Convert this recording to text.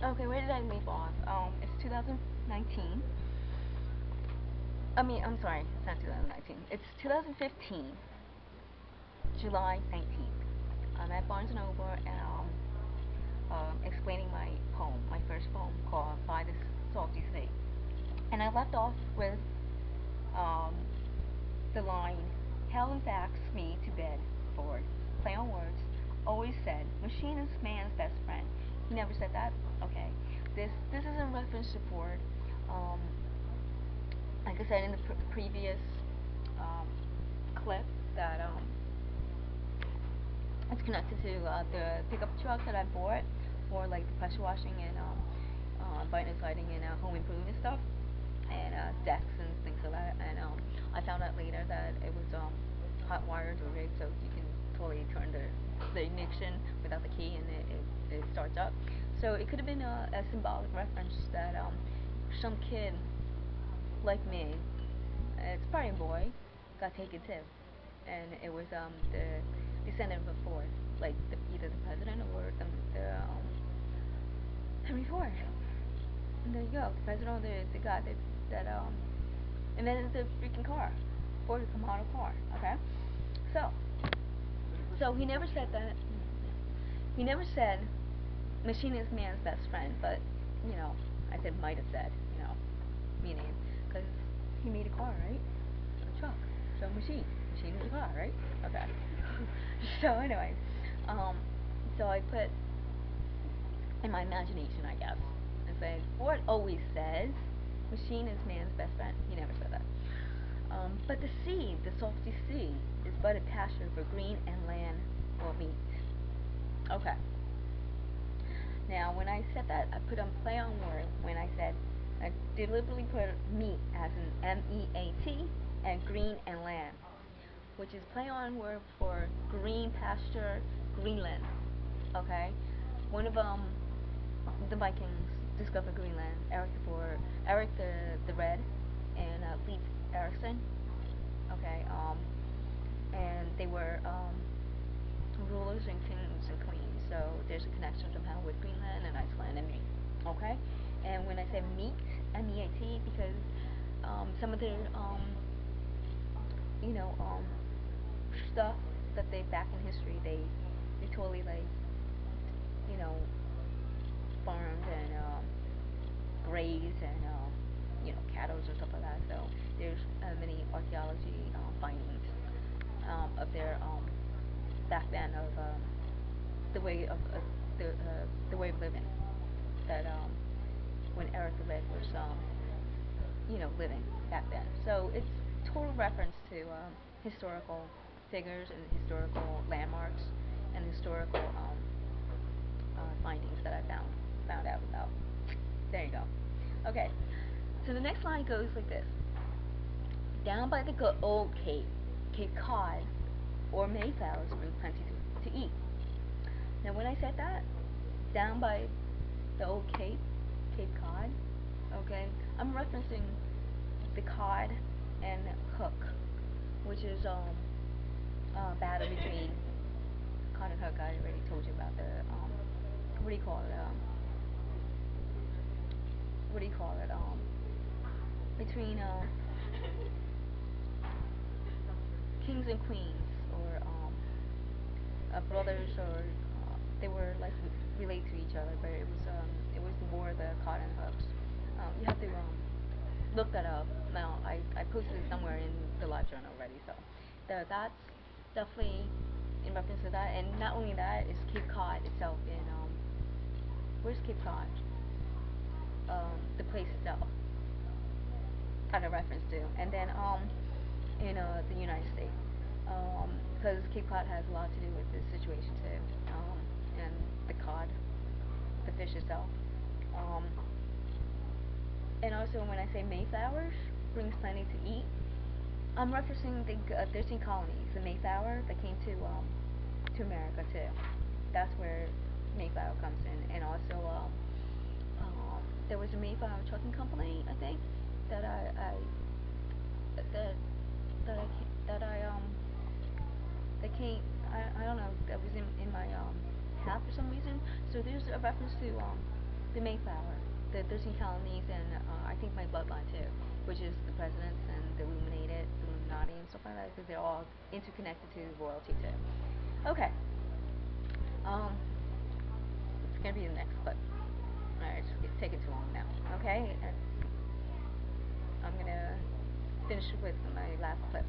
Okay, where did I leave off? It's 2019. I'm sorry, it's not 2019. It's 2015, July 19th. I'm at Barnes & Noble and explaining my poem, my first poem called By the Salty Sea. And I left off with um, the line, Hell backs me to bed, forward, play on words, always said, machine is man's best friend. He never said that? Okay. This is in reference to Ford. Like I said in the previous clip, that it's connected to the pickup truck that I bought for like the pressure washing and vinyl siding and home improvement stuff, and decks and things like that. And I found out later that it was hot wired or rigged, so you can totally turn the ignition without the key, and it starts up. So it could have been a symbolic reference that some kid like me, it's probably a boy, got taken too, and it was the descendant of Ford, like either the president or the Henry Ford. And there you go, the president or the guy that invented the freaking car, Ford is a model car. Okay, so he never said that. He never said machine is man's best friend, but I said might have said, meaning because he made a car, right? A truck. So machine is a car, right? Okay. So anyway, so I put in my imagination, I guess, and say Ford always says machine is man's best friend. He never said that. But the sea, the salty sea, is but a pasture for green and land or meat. Okay. Now, when I said that, I put on play on word when I said I deliberately put meat as in M-E-A-T and green and land, which is play on word for green pasture, Greenland. Okay, one of the Vikings discovered Greenland. Eric the Red, and Leif Erikson. Okay, and they were rulers and kings and queens. So there's a connection somehow with Greenland and Iceland and meat. Okay, and when I say meat, M-E-A-T, because some of their stuff that they back in history, they totally like farmed and grazed and cattle and stuff like that. So there's many archaeology findings of their back then of the way of the way of living that when Eric the Red was living back then. So it's total reference to historical figures and historical landmarks and historical findings that I found out about. There you go. Okay, so the next line goes like this: down by the good old Cape Cod or Mayflowers bring plenty to eat. Now when I said that, down by the old Cape Cod, okay, I'm referencing the cod and hook, which is battle between cod and hook. I already told you about the what do you call it? Between kings and queens, or brothers, or they were like related to each other, but it was more the cod and hooks. You have to look that up. Now I posted it somewhere in the live journal already, so that's definitely in reference to that. And not only that, is Cape Cod itself in where's Cape Cod? The place itself kind of reference to, and then in the United States, because Cape Cod has a lot to do with this situation too, and the cod, the fish itself, and also when I say Mayflowers brings plenty to eat, I'm referencing the 13 colonies, the Mayflower that came to America too. That's where Mayflower comes in, and also there was a Mayflower trucking company, I think, that that came, I don't know, that was in my path for some reason. So there's a reference to the Mayflower, the 13 colonies, and I think my bloodline too, which is the presidents and the Illuminati and stuff like that, because they're all interconnected to royalty too. Okay. It's gonna be the next clip. Alright, it's taking too long now. Okay, I'm gonna finish with my last clip.